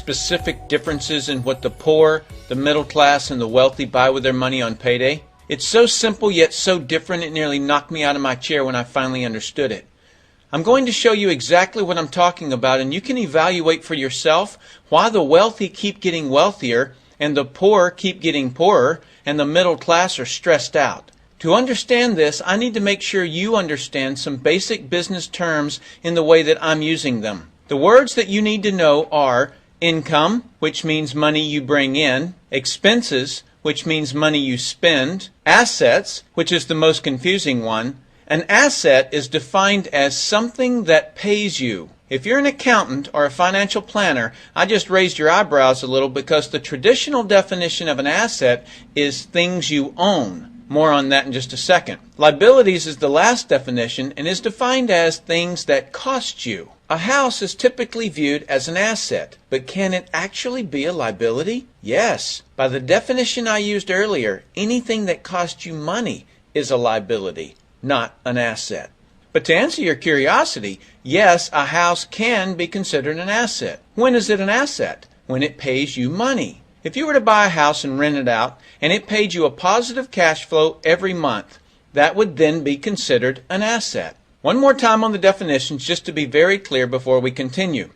specific differences in what the poor, the middle class, and the wealthy buy with their money on payday? It's so simple yet so different it nearly knocked me out of my chair when I finally understood it. I'm going to show you exactly what I'm talking about, and you can evaluate for yourself why the wealthy keep getting wealthier and the poor keep getting poorer and the middle class are stressed out. To understand this, I need to make sure you understand some basic business terms in the way that I'm using them. The words that you need to know are income, which means money you bring in, expenses, which means money you spend, assets, which is the most confusing one. An asset is defined as something that pays you. If you're an accountant or a financial planner, I just raised your eyebrows a little because the traditional definition of an asset is things you own. More on that in just a second. Liabilities is the last definition and is defined as things that cost you. A house is typically viewed as an asset, but can it actually be a liability? Yes. By the definition I used earlier, anything that costs you money is a liability, not an asset. But to answer your curiosity, yes, a house can be considered an asset. When is it an asset? When it pays you money. If you were to buy a house and rent it out, and it paid you a positive cash flow every month, that would then be considered an asset. One more time on the definitions just to be very clear before we continue.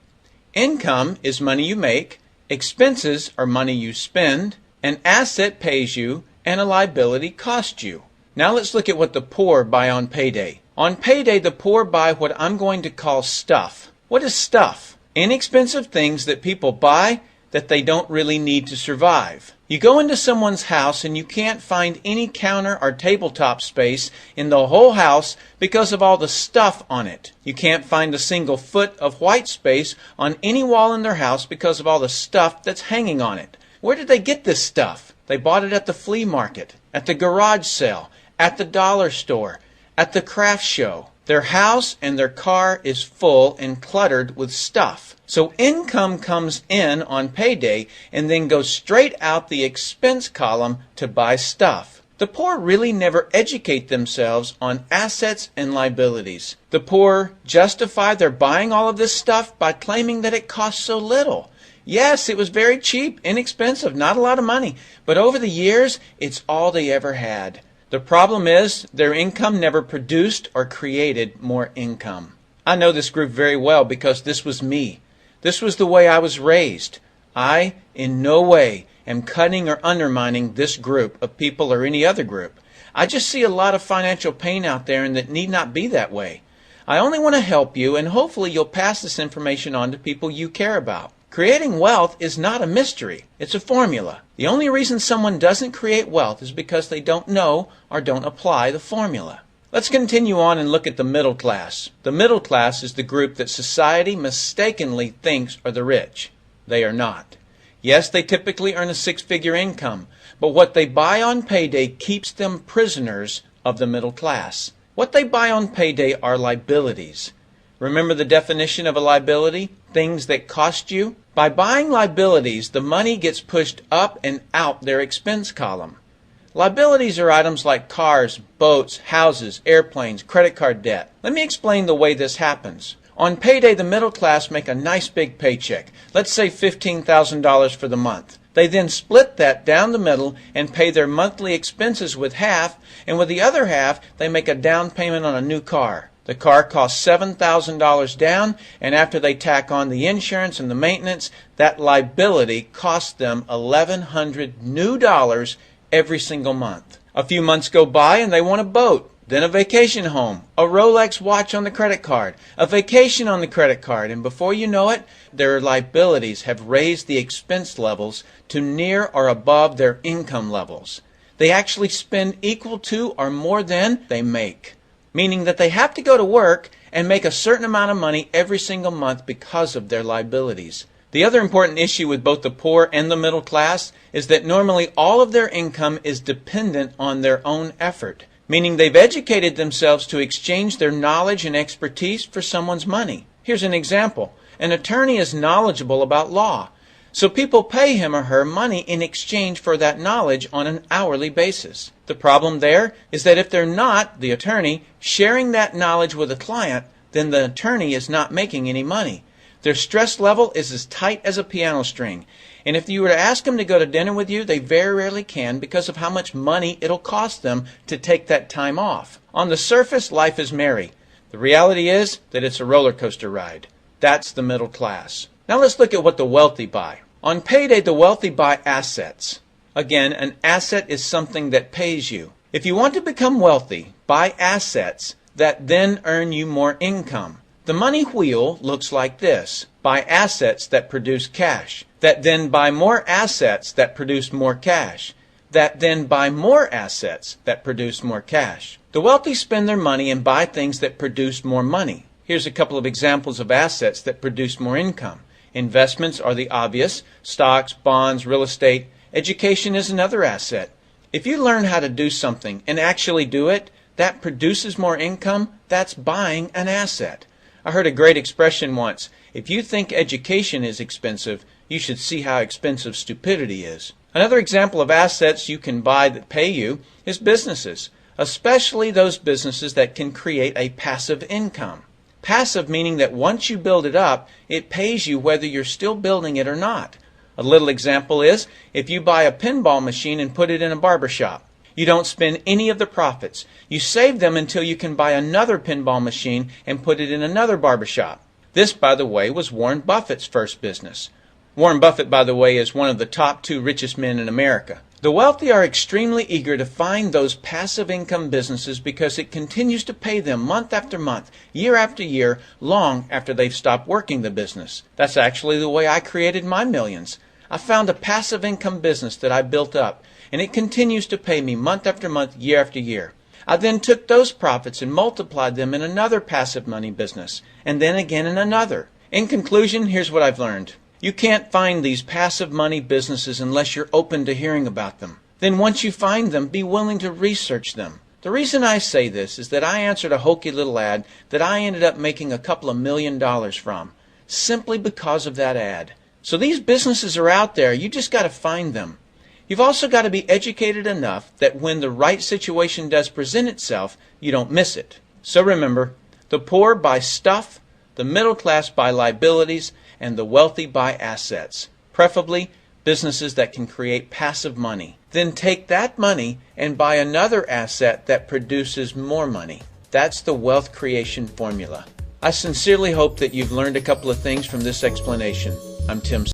Income is money you make, expenses are money you spend, an asset pays you, and a liability costs you. Now let's look at what the poor buy on payday. On payday, the poor buy what I'm going to call stuff. What is stuff? Inexpensive things that people buy that they don't really need to survive. You go into someone's house and you can't find any counter or tabletop space in the whole house because of all the stuff on it. You can't find a single foot of white space on any wall in their house because of all the stuff that's hanging on it. Where did they get this stuff? They bought it at the flea market, at the garage sale, at the dollar store, at the craft show. Their house and their car is full and cluttered with stuff. So income comes in on payday and then goes straight out the expense column to buy stuff. The poor really never educate themselves on assets and liabilities. The poor justify their buying all of this stuff by claiming that it costs so little. Yes, it was very cheap, inexpensive, not a lot of money, but over the years, it's all they ever had. The problem is their income never produced or created more income. I know this group very well because this was me. This was the way I was raised. I, in no way, am cutting or undermining this group of people or any other group. I just see a lot of financial pain out there and that need not be that way. I only want to help you, and hopefully you'll pass this information on to people you care about. Creating wealth is not a mystery. It's a formula. The only reason someone doesn't create wealth is because they don't know or don't apply the formula. Let's continue on and look at the middle class. The middle class is the group that society mistakenly thinks are the rich. They are not. Yes, they typically earn a six-figure income, but what they buy on payday keeps them prisoners of the middle class. What they buy on payday are liabilities. Remember the definition of a liability? Things that cost you? By buying liabilities, the money gets pushed up and out their expense column. Liabilities are items like cars, boats, houses, airplanes, credit card debt. Let me explain the way this happens. On payday, the middle class make a nice big paycheck. Let's say $15,000 for the month. They then split that down the middle and pay their monthly expenses with half, and with the other half, they make a down payment on a new car. The car costs $7,000 down, and after they tack on the insurance and the maintenance, that liability costs them $1,100 new dollars every single month. A few months go by and they want a boat, then a vacation home, a Rolex watch on the credit card, a vacation on the credit card, and before you know it, their liabilities have raised the expense levels to near or above their income levels. They actually spend equal to or more than they make, meaning that they have to go to work and make a certain amount of money every single month because of their liabilities. The other important issue with both the poor and the middle class is that normally all of their income is dependent on their own effort, meaning they've educated themselves to exchange their knowledge and expertise for someone's money. Here's an example. An attorney is knowledgeable about law, so people pay him or her money in exchange for that knowledge on an hourly basis. The problem there is that if they're not, the attorney, sharing that knowledge with a client, then the attorney is not making any money. Their stress level is as tight as a piano string. And if you were to ask them to go to dinner with you, they very rarely can because of how much money it'll cost them to take that time off. On the surface, life is merry. The reality is that it's a roller coaster ride. That's the middle class. Now let's look at what the wealthy buy. On payday, the wealthy buy assets. Again, an asset is something that pays you. If you want to become wealthy, buy assets that then earn you more income. The money wheel looks like this. Buy assets that produce cash, that then buy more assets that produce more cash, that then buy more assets that produce more cash. The wealthy spend their money and buy things that produce more money. Here's a couple of examples of assets that produce more income. Investments are the obvious: stocks, bonds, real estate. Education is another asset. If you learn how to do something and actually do it, that produces more income. That's buying an asset. I heard a great expression once: if you think education is expensive, you should see how expensive stupidity is. Another example of assets you can buy that pay you is businesses, especially those businesses that can create a passive income. Passive meaning that once you build it up, it pays you whether you're still building it or not. A little example is if you buy a pinball machine and put it in a barber shop. You don't spend any of the profits. You save them until you can buy another pinball machine and put it in another barber shop. This, by the way, was Warren Buffett's first business. Warren Buffett, by the way, is one of the top 2 richest men in America. The wealthy are extremely eager to find those passive income businesses because it continues to pay them month after month, year after year, long after they've stopped working the business. That's actually the way I created my millions. I found a passive income business that I built up, and it continues to pay me month after month, year after year. I then took those profits and multiplied them in another passive money business, and then again in another. In conclusion, here's what I've learned. You can't find these passive money businesses unless you're open to hearing about them. Then once you find them, be willing to research them. The reason I say this is that I answered a hokey little ad that I ended up making a couple of $1 million from, simply because of that ad. So these businesses are out there, you just got to find them. You've also got to be educated enough that when the right situation does present itself, you don't miss it. So remember, the poor buy stuff, the middle class buy liabilities, and the wealthy buy assets, preferably businesses that can create passive money. Then take that money and buy another asset that produces more money. That's the wealth creation formula. I sincerely hope that you've learned a couple of things from this explanation. I'm Tim.